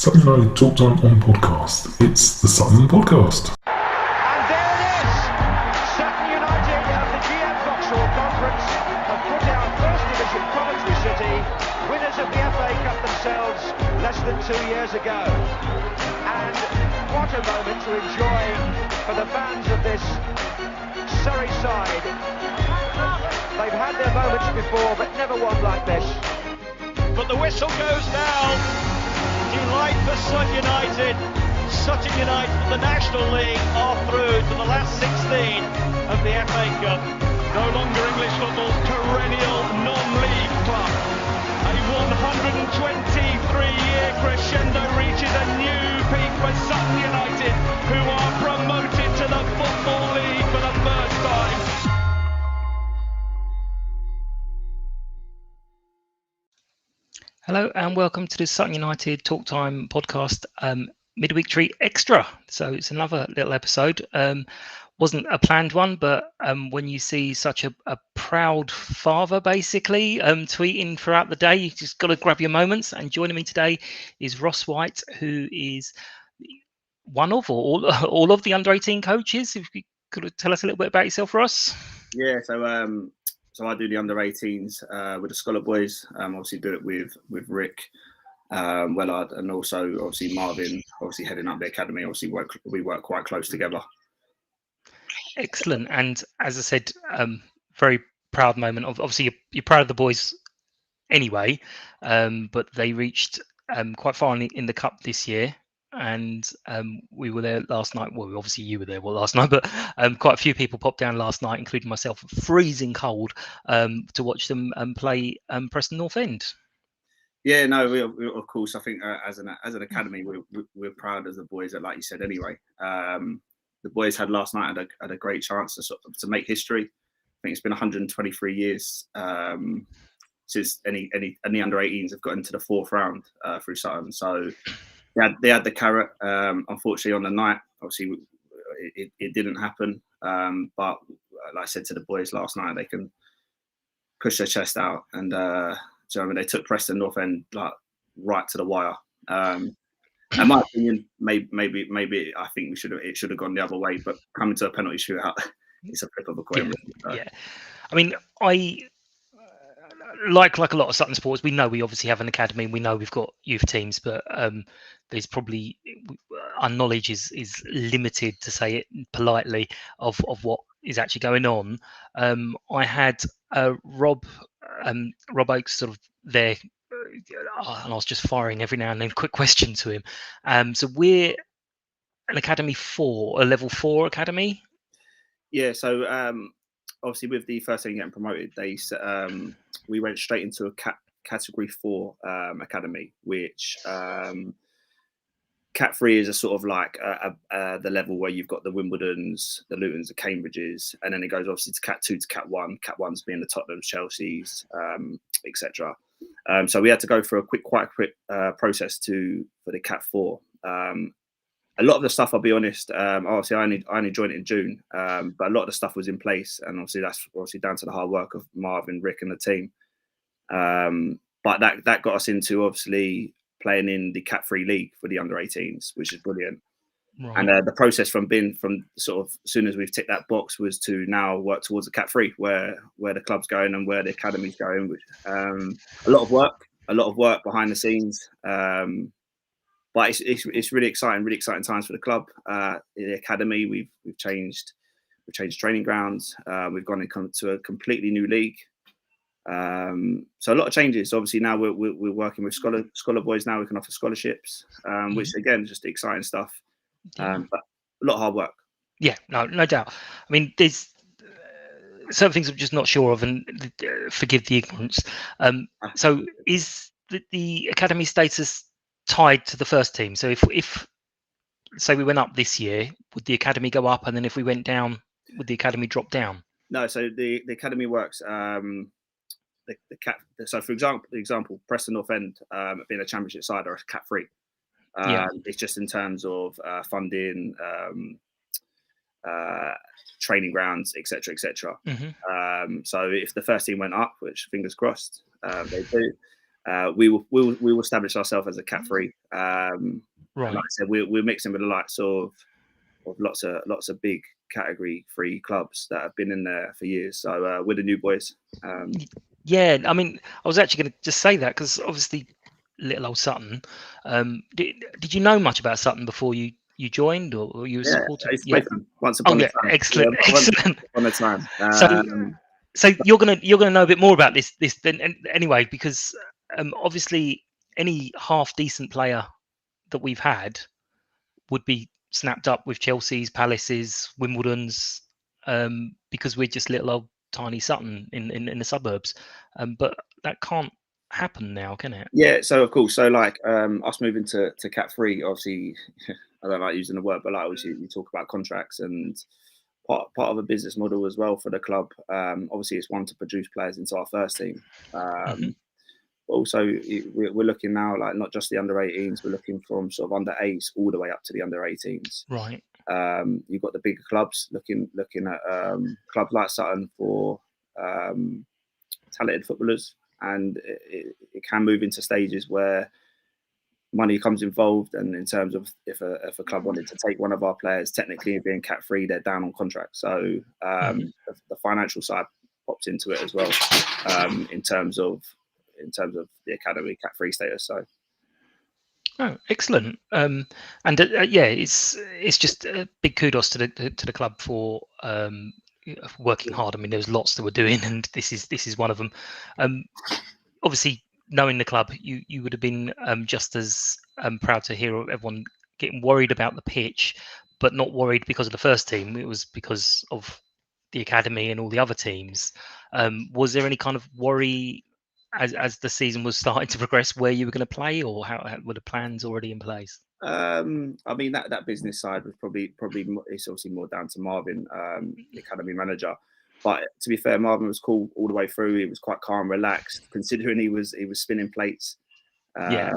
Sutton United Talk Time on podcast. It's the Sutton podcast. And there it is! Sutton United at the GM Vauxhall Conference have put out First Division Coventry City, winners of the FA Cup themselves less than 2 years ago. And what a moment to enjoy for the fans of this Surrey side. They've had their moments before, but never one like this. But the whistle goes now. Delight for Sutton United. Sutton United from the National League are through to the last 16 of the FA Cup. No longer English football's perennial non-league club. A 123-year crescendo reaches a new peak for Sutton United, who are promoted to the Football League for the first time. Hello and welcome to the Sutton United Talk Time podcast midweek treat extra. So it's another little episode. Wasn't a planned one, but when you see such a proud father basically tweeting throughout the day, you just got to grab your moments. And joining me today is Ross White, who is one of or all of the under-18 coaches. If you could tell us a little bit about yourself, Ross. Yeah, so I do the under-18s with the Scholar Boys. Obviously do it with Rick Wellard, and also obviously Marvin, obviously heading up the academy. Obviously we work quite close together. Excellent. And as I said, very proud moment. Obviously you're proud of the boys anyway, but they reached quite far in the cup this year. And we were there last night. Well, obviously you were there last night, but quite a few people popped down last night, including myself, freezing cold, to watch them play Preston North End. Yeah, no, we of course. I think as an academy, we're proud of the boys. That, like you said, anyway. The boys had last night had a great chance to make history. I think it's been 123 years since any under-18s have got into the fourth round through Sutton. So. They had the carrot. Unfortunately, on the night, obviously, it didn't happen. But like I said to the boys last night, they can push their chest out, and so I mean, they took Preston North End like right to the wire. In my opinion, maybe I think it should have gone the other way. But coming to a penalty shootout, it's a flip of a coin. Yeah. I mean, like a lot of Sutton sports, we know we obviously have an academy and we know we've got youth teams, but there's probably our knowledge is limited, to say it politely, of what is actually going on. I had Rob Oakes sort of there, and I was just firing every now and then quick question to him. So we're an academy 4, a level 4 academy. Yeah, so obviously with the first team getting promoted, we went straight into a category 4 academy, which Cat 3 is a sort of like the level where you've got the Wimbledons, the Lutons, the Cambridges, and then it goes obviously to Cat 2 to Cat 1. Cat 1's being the Tottenham, Chelsea's, etc. So we had to go through quite a quick process for the Cat 4. A lot of the stuff, I'll be honest, obviously I only joined it in June, but a lot of the stuff was in place, and obviously that's down to the hard work of Marvin, Rick, and the team. But that got us into obviously playing in the Cat 3 league for the under-18s, which is brilliant. Right. And the process from sort of as soon as we've ticked that box was to now work towards the Cat 3, where the club's going and where the academy's going. Which, a lot of work behind the scenes. But it's really exciting times for the club. In the academy, we've changed training grounds. We've gone into a completely new league. So a lot of changes. Obviously now we're working with scholar boys. Now we can offer scholarships, which again is just exciting stuff. But a lot of hard work. Yeah, no doubt. I mean, there's certain things I'm just not sure of, and forgive the ignorance. So is the academy status tied to the first team? So if say we went up this year, would the academy go up, and then if we went down, would the academy drop down? No, so the academy works. So for example, Preston North End being a championship side are cap free. It's just in terms of funding, training grounds, etc., etc. So if the first team went up, which fingers crossed they do, we will establish ourselves as a cap free. Right. Like I said, we're mixing with the likes of lots of big category 3 clubs that have been in there for years. So we're the new boys. Yeah, I mean, I was actually going to just say that because obviously, little old Sutton. Did you know much about Sutton before you joined, or you were supporting? Yeah, once upon a time. Excellent, excellent. Once upon a time. So you're gonna know a bit more about this anyway, because obviously any half decent player that we've had would be snapped up with Chelsea's, Palace's, Wimbledon's, because we're just little old tiny Sutton in the suburbs, but that can't happen now, can it? Yeah, so of course, so like us moving to Cat 3, obviously I don't like using the word, but like obviously you talk about contracts and part of a business model as well for the club. Obviously it's one to produce players into our first team. Also we're looking now, like not just the under 18s, we're looking from sort of under 8s all the way up to the under 18s. Right. You've got the bigger clubs looking at clubs like Sutton for talented footballers, and it can move into stages where money comes involved, and in terms of if a club wanted to take one of our players, technically being Cat 3, they're down on contract. So the financial side pops into it as well, in terms of the academy Cat 3 status. So. Oh, excellent! It's just a big kudos to the club for working hard. I mean, there's lots that we're doing, and this is one of them. Obviously, knowing the club, you would have been just as proud to hear everyone getting worried about the pitch, but not worried because of the first team. It was because of the academy and all the other teams. Was there any kind of worry as the season was starting to progress where you were going to play, or how were the plans already in place? I mean that business side was probably it's obviously more down to Marvin, the academy manager. But to be fair, Marvin was cool all the way through. He was quite calm, relaxed, considering he was spinning plates. I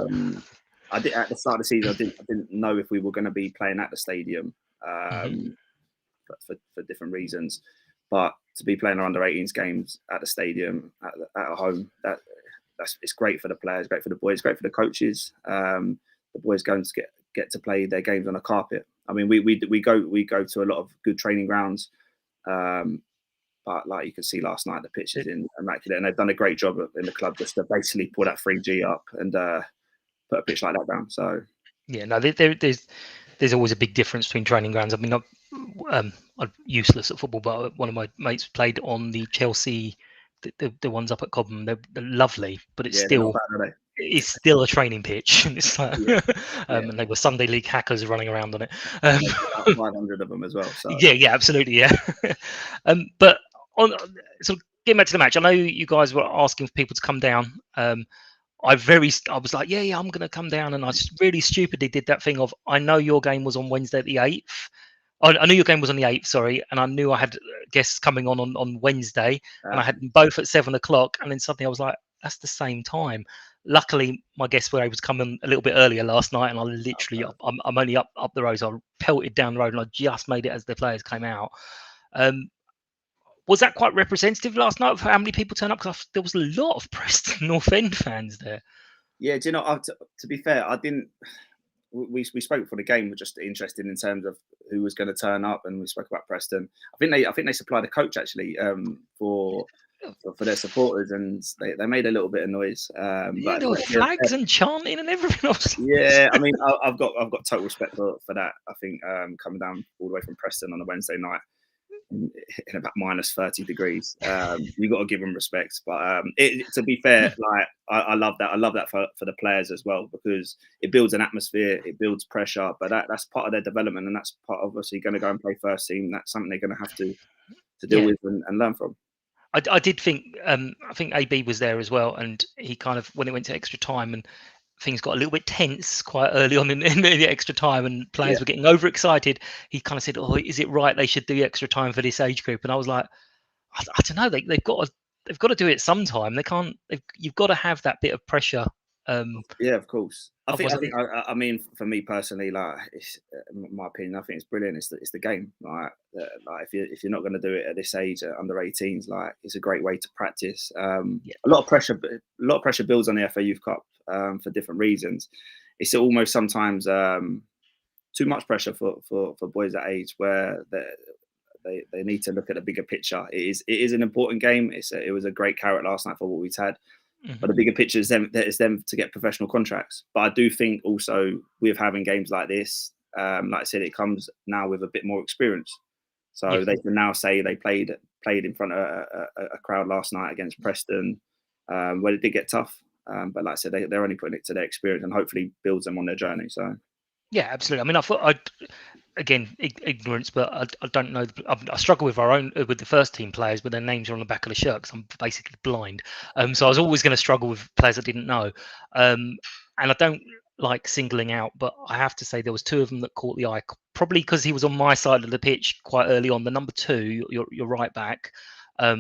did at the start of the season. I didn't know if we were going to be playing at the stadium for different reasons. But to be playing our under 18s games at the stadium at home, it's great for the players, great for the boys, great for the coaches. The boys going to get to play their games on a carpet. I mean, we go to a lot of good training grounds. But like you can see last night, the pitch is immaculate, and they've done a great job in the club just to basically pull that 3G up and put a pitch like that down. So yeah, no, there's always a big difference between training grounds. I mean, I'm useless at football, but one of my mates played on the Chelsea, the ones up at Cobham. They're lovely, but it's still still a training pitch. It's like, and they were Sunday League hackers running around on it. 500 of them as well. So. Yeah, absolutely, yeah. But so getting back to the match, I know you guys were asking for people to come down. I was like, yeah, I'm going to come down, and I really stupidly did that thing of, I know your game was on Wednesday the 8th. I knew your game was on the 8th, sorry, and I knew I had guests coming on Wednesday, and I had them both at 7 o'clock, and then suddenly I was like, that's the same time. Luckily, my guests were able to come in a little bit earlier last night, and I literally, I'm only up the road, so I pelted down the road, and I just made it as the players came out. Was that quite representative last night of how many people turned up? Because there was a lot of Preston North End fans there. Yeah, do you know? To be fair, I didn't. We spoke for the game. We're just interested in terms of who was going to turn up, and we spoke about Preston. I think they supplied a coach actually for their supporters, and they made a little bit of noise. But there were flags and chanting and everything else. Yeah, I mean, I've got total respect for that. I think coming down all the way from Preston on a Wednesday night. in about minus 30 degrees. You got to give them respect. But to be fair, like I love that. I love that for the players as well, because it builds an atmosphere, it builds pressure. But that's part of their development, and that's part of obviously going to go and play first team. That's something they're going to have to deal with and learn from. I did think I think AB was there as well, and he kind of, when it went to extra time and things got a little bit tense quite early on in the extra time, and players were getting overexcited, he kind of said, "Oh, is it right they should do extra time for this age group?" And I was like, I don't know. They've got to do it sometime. They can't. You've got to have that bit of pressure. Yeah, of course. I mean, for me personally, like, it's my opinion, I think it's brilliant. It's the game. Like if you're not going to do it at this age, under 18s, like, it's a great way to practice. A lot of pressure builds on the FA Youth Cup for different reasons. It's almost sometimes too much pressure for boys that age, where they need to look at the bigger picture. It is an important game. It was a great carrot last night for what we've had. But the bigger picture is them to get professional contracts. But I do think also, with having games like this, like I said, it comes now with a bit more experience. So they can now say they played in front of a crowd last night against Preston, where it did get tough. But like I said, they're only putting it to their experience, and hopefully builds them on their journey. So yeah, absolutely. I mean, I thought again, ignorance, but I don't know. I struggle with with the first team players, but their names are on the back of the shirt because I'm basically blind. So I was always going to struggle with players I didn't know. And I don't like singling out, but I have to say there was two of them that caught the eye, probably because he was on my side of the pitch quite early on. The number 2, your right back, I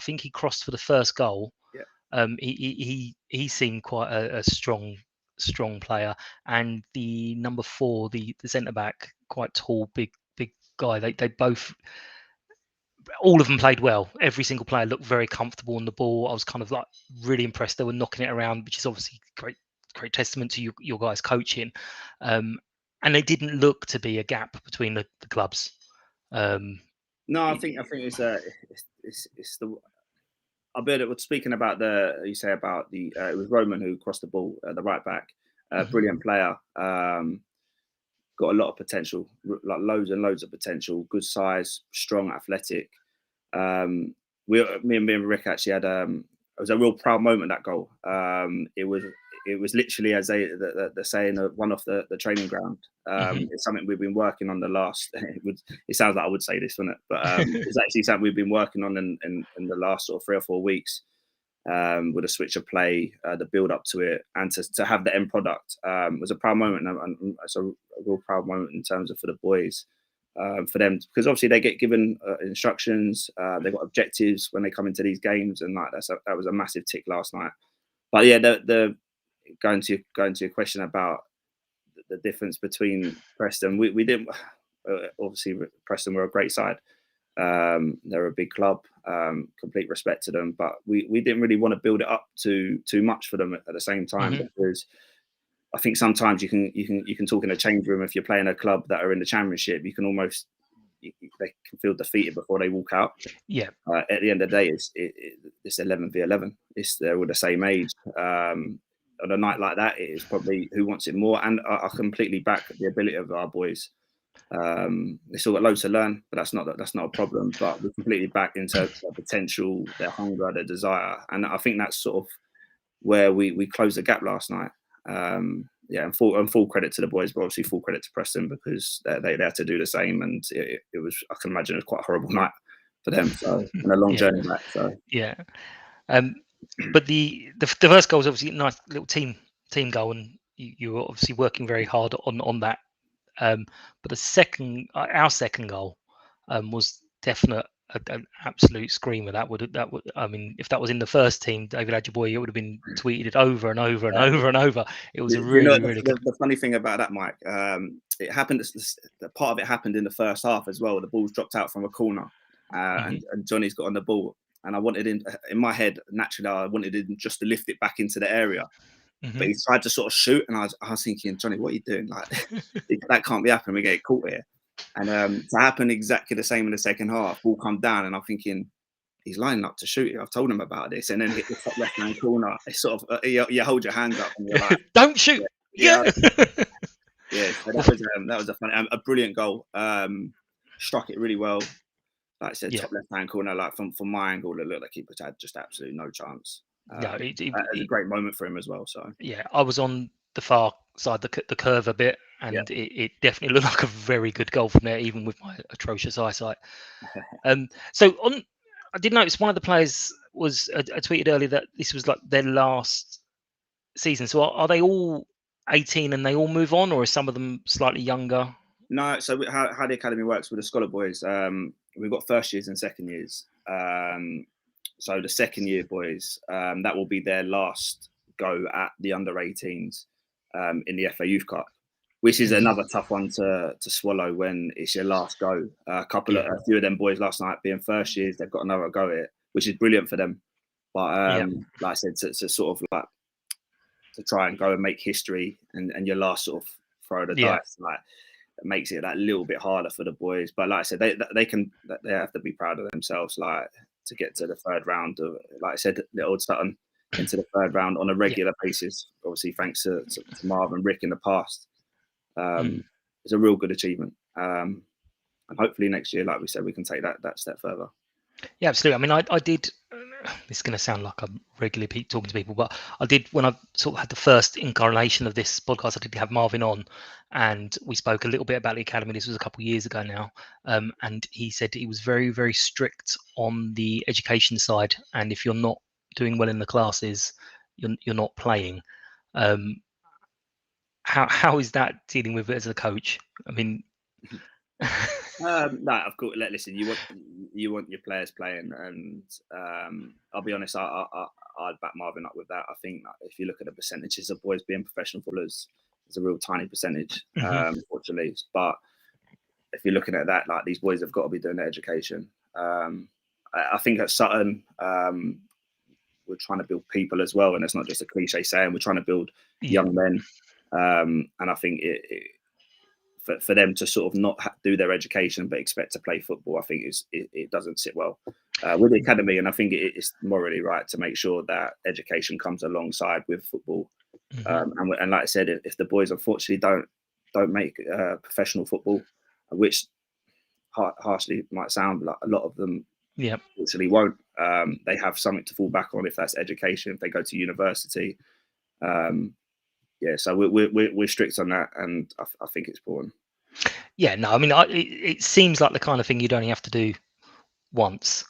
think he crossed for the first goal. Yeah. He seemed quite a strong player, and the number 4, the centre back, quite tall, big guy. They both, all of them played well. Every single player looked very comfortable on the ball. I was kind of like really impressed. They were knocking it around, which is obviously great testament to your guys' coaching. And they didn't look to be a gap between the clubs. No, I think it's the. I bet it was speaking about you say about the it was Roman who crossed the ball, the right back, brilliant player, got a lot of potential, like loads and loads of potential, good size, strong, athletic. Me and Rick actually had it was a real proud moment, that goal. It was literally, as the saying, one off the training ground. It's something we've been working on the last. It sounds like I would say this, wouldn't it? But it's actually something we've been working on in the last sort of 3 or 4 weeks, with a switch of play, the build up to it, and to have the end product was a proud moment, and it's a real proud moment in terms of for the boys, for them, because obviously they get given instructions, they've got objectives when they come into these games, and like that was a massive tick last night. But yeah, the going to your question about the difference between Preston, we didn't obviously, Preston were a great side. They're a big club, complete respect to them, but we didn't really want to build it up too much for them at the same time, because I think sometimes you can talk in a change room. If you're playing a club that are in the Championship, you can almost they can feel defeated before they walk out. Yeah. At the end of the day, it's 11 v 11. They're all the same age. On a night like that, it is probably who wants it more. And I completely back the ability of our boys. They still got loads to learn, but that's not a problem. But we're completely back into their potential, their hunger, their desire, and I think that's sort of where we closed the gap last night. And full credit to the boys, but obviously full credit to Preston, because they had to do the same, and it was, I can imagine, it was quite a horrible night for them, so, and a long journey back. So yeah. But the first goal was obviously a nice little team goal, and you were obviously working very hard on that. But our second goal was definite an absolute screamer. That would I mean, if that was in the first team, David Ajiboye, it would have been tweeted over and over and over and over. It was really good. The funny thing about that, Mike, it happened. The part of it happened in the first half as well. The ball's dropped out from a corner, and Johnny's got on the ball. And I wanted him, in my head, naturally, I wanted him just to lift it back into the area. But he tried to sort of shoot, and I was thinking, Johnny, what are you doing? Like, that can't be happening. We get caught here. And to happen exactly the same in the second half, ball come down, and I'm thinking, he's lining up to shoot it. I've told him about this, and then hit the top left-hand corner. It's sort of you hold your hands up, and you're like, "Don't shoot!" Yeah. So that was a brilliant goal. Struck it really well. like I said, top left-hand corner. Like from my angle, it looked like he had just absolutely no chance. No, It was a great moment for him as well. So yeah, I was on the far side, the curve a bit, and it definitely looked like a very good goal from there, even with my atrocious eyesight. So I did notice one of the players was I tweeted earlier that this was like their last season. So are they all 18 and they all move on, or are some of them slightly younger? No, so how the academy works with the Scholar Boys, we've got first years and second years. So the second year boys, that will be their last go at the under-18s in the FA Youth Cup, which is another tough one to swallow when it's your last go. A few of them boys last night being first years, they've got another go at it, which is brilliant for them. But like I said, to sort of like to try and go and make history and your last sort of throw the dice, like it makes it that little bit harder for the boys. But like I said, they have to be proud of themselves, like to get to the third round of, like I said, the old Sutton into the third round on a regular basis. Obviously, thanks to Marv and Rick in the past. It's a real good achievement. And hopefully next year, like we said, we can take that step further. Yeah, absolutely. I mean, I did. This is going to sound like I'm regularly talking to people, but I did when I sort of had the first incarnation of this podcast. I did have Marvin on, and we spoke a little bit about the academy. This was a couple of years ago now, and he said he was very, very strict on the education side, and if you're not doing well in the classes, you're not playing. How is that dealing with it as a coach? I mean. No, of course. Listen, you want your players playing, and I'll be honest, I'd back Marvin up with that. I think that if you look at the percentages of boys being professional footballers, it's a real tiny percentage, unfortunately. But if you're looking at that, like these boys have got to be doing their education. I think at Sutton, we're trying to build people as well, and it's not just a cliche saying. We're trying to build young men, and I think for them to sort of not do their education but expect to play football, I think it doesn't sit well with the academy. And I think it's morally right to make sure that education comes alongside with football. And like I said, if the boys unfortunately don't make professional football, which harshly might sound like a lot of them unfortunately won't, they have something to fall back on if that's education, if they go to university. So we're strict on that, and I think it's important. Yeah, no, I mean, it seems like the kind of thing you'd only have to do once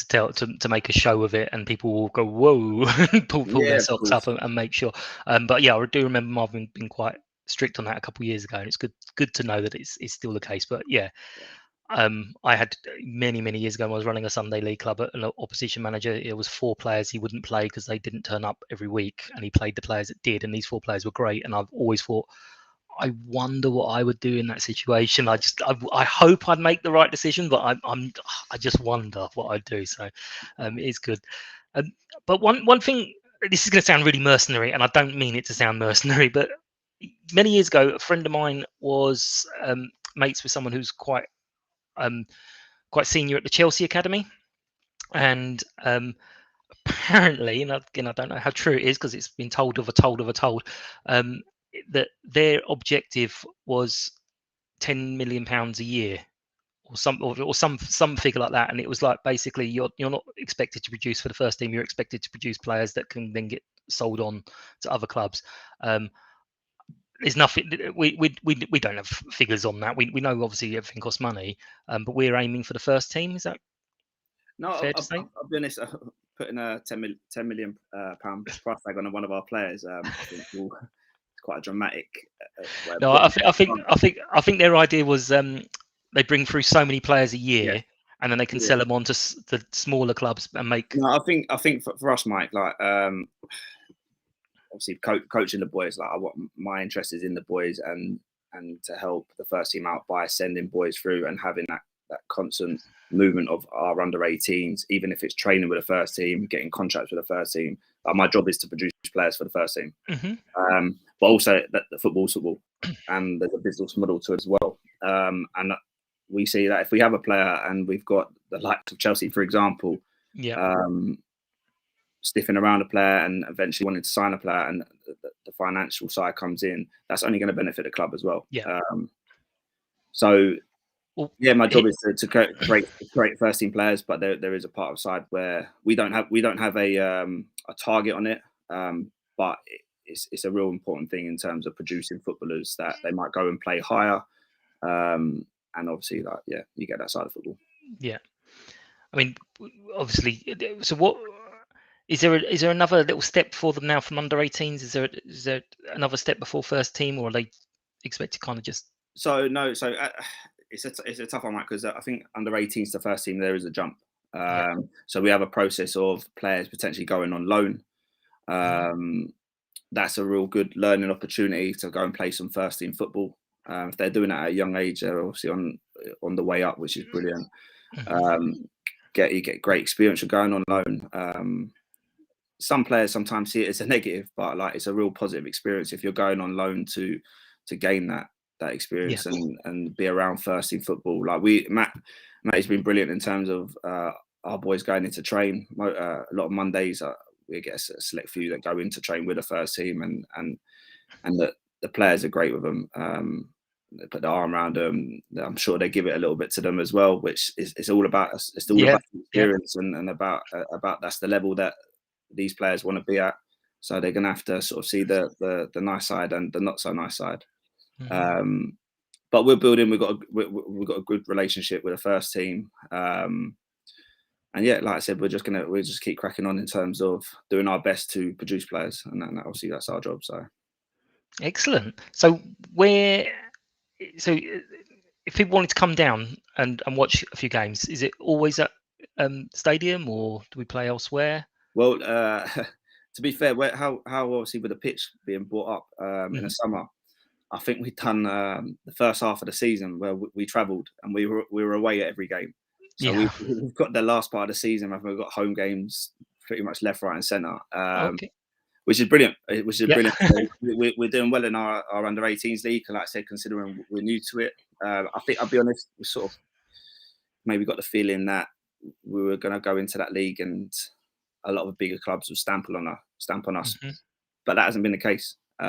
to make a show of it, and people will go whoa, pull their socks up and make sure. But yeah, I do remember Marvin being quite strict on that a couple of years ago, and it's good to know that it's still the case. But yeah. I had many years ago, I was running a Sunday league club, an opposition manager. It was 4 players he wouldn't play because they didn't turn up every week, and he played the players that did, and these 4 players were great. And I've always thought, I wonder what I would do in that situation. I hope I'd make the right decision, but I just wonder what I'd do. So it's good. But one thing, this is going to sound really mercenary, and I don't mean it to sound mercenary, but many years ago, a friend of mine was mates with someone who's quite senior at the Chelsea academy, and apparently, and again, I don't know how true it is because it's been told that their objective was £10 million a year, or some figure like that, and it was like basically you're not expected to produce for the first team, you're expected to produce players that can then get sold on to other clubs. There's nothing. We don't have figures on that. We know obviously everything costs money, but we're aiming for the first team. Is that fair to say? I'll be honest. Putting a £10 million price tag on one of our players, I think it's quite a dramatic. No, I think their idea was they bring through so many players a year, and then they can sell them on to the smaller clubs and make. No, I think for us, Mike, like. Obviously, coaching the boys, like my interest is in the boys and to help the first team out by sending boys through and having that constant movement of our under-18s, even if it's training with the first team, getting contracts with the first team. My job is to produce players for the first team, but also that the football's football, and there's a business model to it as well. And we see that if we have a player and we've got the likes of Chelsea, for example, stiffing around a player and eventually wanting to sign a player, and the financial side comes in, that's only going to benefit the club as well. So Well, Yeah, my job is to create first team players, but there is a part of the side where we don't have a target on it, but it's a real important thing in terms of producing footballers that they might go and play higher, and obviously you get that side of football. Yeah, I mean, obviously. So what is there? Is there another little step for them now from under-18s? Is there another step before first team, or are they expect to kind of just? So no, it's a tough one, right? Because I think under-18s to first team there is a jump. So we have a process of players potentially going on loan. That's a real good learning opportunity to go and play some first team football. If they're doing it at a young age, they're obviously on the way up, which is brilliant. You get great experience of going on loan. Some players sometimes see it as a negative, but like it's a real positive experience if you're going on loan to gain that experience and be around first team football. Like Matt has been brilliant in terms of our boys going into train. A lot of Mondays we get a select few that go into train with the first team, and the players are great with them. They put the arm around them. I'm sure they give it a little bit to them as well, which is all about us. It's all about experience and about that's the level that these players want to be at. So they're going to have to sort of see the nice side and the not so nice side. But we're building. We've got a good relationship with the first team. And yeah, like I said, we'll just keep cracking on in terms of doing our best to produce players, and obviously that's our job. So Excellent. So if people wanted to come down and watch a few games, is it always at stadium, or do we play elsewhere? Well, to be fair, how obviously with the pitch being brought up in the summer, I think we've done the first half of the season where we travelled and we were away at every game. So we've got the last part of the season. I think we've got home games pretty much left, right, and centre, which is brilliant. We're doing well in our under-18s league. Like I said, considering we're new to it, I think I'll be honest, we sort of maybe got the feeling that we were going to go into that league and a lot of bigger clubs would stamp on us, but that hasn't been the case. We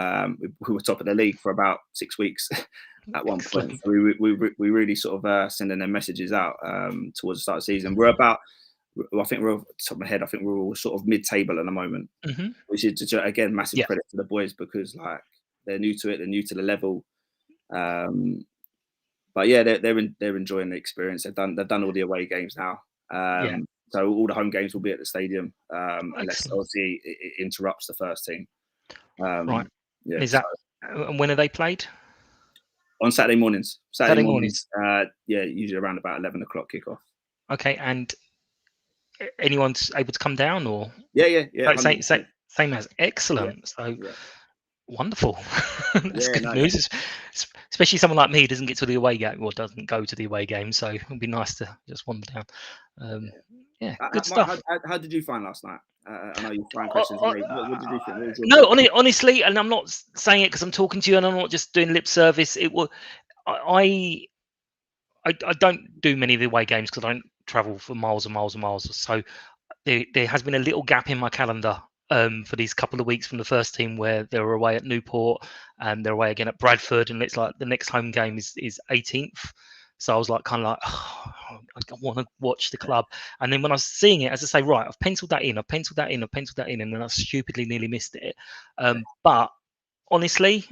were top of the league for about 6 weeks at one point. So we really sort of sending their messages out towards the start of the season. I think we're off the top of my head. I think we're all sort of mid-table at the moment, which is again massive credit to the boys because like they're new to it, they're new to the level. But yeah, they're enjoying the experience. They've done all the away games now. So all the home games will be at the stadium, unless obviously it interrupts the first team. Right. Yeah. Is that and when are they played? On Saturday mornings. Saturday mornings. Usually around about 11 o'clock kickoff. Okay, and anyone's able to come down or? Yeah. Same as excellent. So wonderful. That's good news. Especially someone like me who doesn't get to the away game or doesn't go to the away game. So it'd be nice to just wander down. Good stuff. How did you find last night? I know you find questions. What did you think? No, honestly, and I'm not saying it because I'm talking to you, and I'm not just doing lip service. It was, I don't do many of the away games because I don't travel for miles and miles and miles. So there has been a little gap in my calendar for these couple of weeks from the first team where they were away at Newport and they're away again at Bradford, and it's like the next home game is 18th. So I was like, kind of like, I want to watch the club. And then when I was seeing it, as I say, right, I've penciled that in, and then I stupidly nearly missed it. But honestly,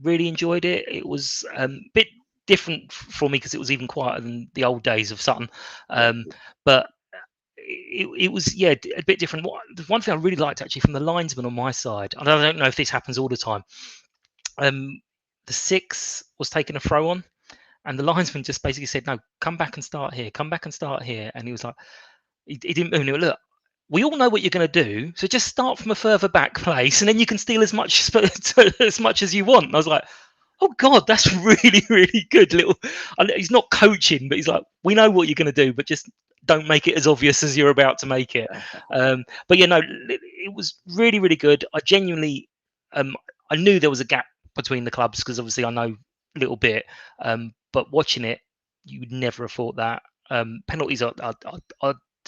really enjoyed it. It was a bit different for me because it was even quieter than the old days of Sutton. But it was, a bit different. One thing I really liked actually from the linesman on my side, and I don't know if this happens all the time, the 6 was taking a throw on. And the linesman just basically said, no, come back and start here. And he was like, he didn't move. Look, we all know what you're going to do. So just start from a further back place and then you can steal as much as you want. And I was like, oh God, that's really, really good. He's not coaching, but he's like, we know what you're going to do, but just don't make it as obvious as you're about to make it. But it was really, really good. I genuinely, I knew there was a gap between the clubs because obviously I know a little bit. But watching it, you would never have thought that. Penalties are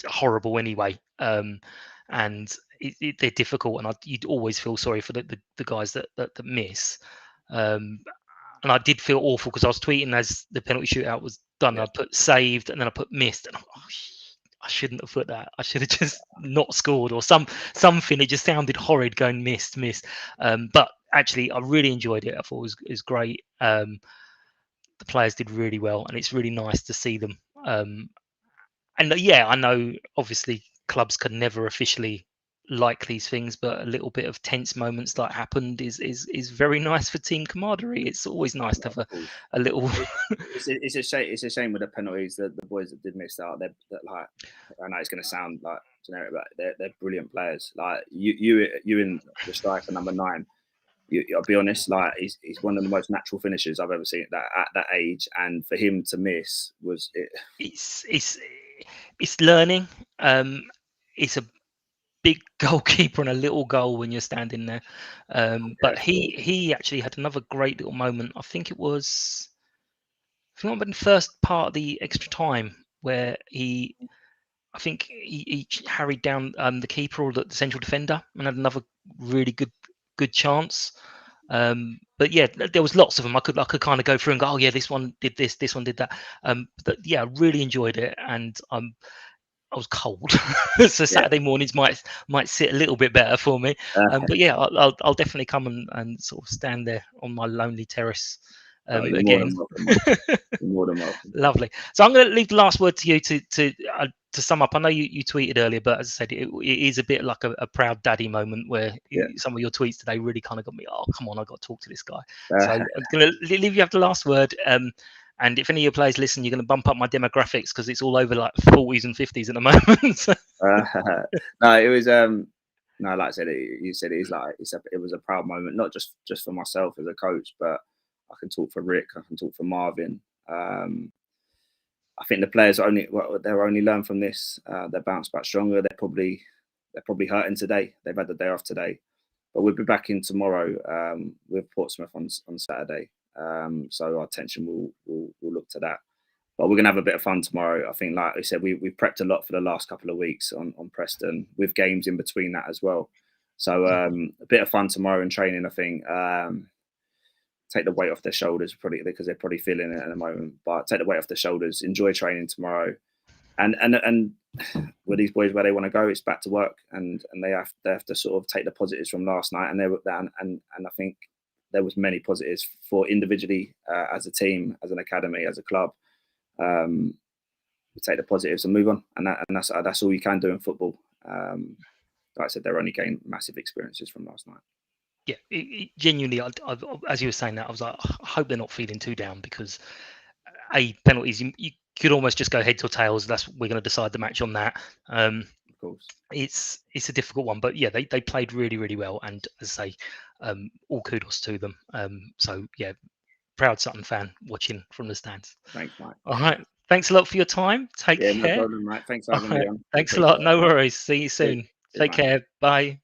horrible anyway, and they're difficult, and you'd always feel sorry for the guys that miss. and I did feel awful because I was tweeting as the penalty shootout was done. Yeah. I put saved and then I put missed, and I shouldn't have put that. I should have just not scored or something. It just sounded horrid going missed. But actually, I really enjoyed it. I thought it was great. The players did really well, and it's really nice to see them. And yeah, I know obviously clubs can never officially like these things, but a little bit of tense moments that happened is very nice for team camaraderie. It's always nice to have a little. It's a shame. It's a shame with the penalties that the boys that did miss out. They're like, I know it's going to sound like generic, but they're brilliant players. Like you in the striker number 9. I'll be honest, like he's one of the most natural finishers I've ever seen at that age, and for him to miss was it. It's learning. It's a big goalkeeper and a little goal when you're standing there. But he actually had another great little moment. I think it was in the first part of the extra time where he harried down the keeper or the central defender and had another really good chance. But yeah, there was lots of them. I could kind of go through and go, oh yeah, this one did this one did that. But yeah, I really enjoyed it, and I was cold, so Saturday mornings might sit a little bit better for me. But yeah, I'll definitely come and sort of stand there on my lonely terrace again. More than welcome. Lovely. So I'm going to leave the last word to you to sum up. I know you tweeted earlier, but as I said, it is a bit like a proud daddy moment where some of your tweets today really kind of got me. Oh, come on, I got to talk to this guy. So I'm going to leave you have the last word. And if any of your players listen, you're going to bump up my demographics because it's all over like 40s and 50s at the moment. No, it was no, like I said, you said it was a proud moment, not just for myself as a coach, but I can talk for Rick, I can talk for Marvin. I think the players they'll only learn from this. They bounce back stronger. They're probably hurting today. They've had the day off today, but we'll be back in tomorrow with Portsmouth on Saturday. So our attention will look to that. But we're gonna have a bit of fun tomorrow. I think, like I said, we've prepped a lot for the last couple of weeks on Preston with games in between that as well. So a bit of fun tomorrow and training. I think take the weight off their shoulders probably because they're probably feeling it at the moment. But take the weight off their shoulders. Enjoy training tomorrow, and with these boys where they want to go, it's back to work, and they have to sort of take the positives from last night, and I think there was many positives for individually as a team, as an academy, as a club. We take the positives and move on, and that's all you can do in football. Like I said, they're only gained massive experiences from last night. Yeah, genuinely, as you were saying that, I was like, I hope they're not feeling too down because penalties, you could almost just go heads or tails. We're going to decide the match on that. Of course, it's a difficult one, but yeah, they played really, really well, and as I say, all kudos to them. So yeah, proud Sutton fan watching from the stands. Thanks, Mike. All right, thanks a lot for your time. Take care. No problem, mate. Thanks for having me on. Thanks a lot. No worries. See you soon. Take care. Bye.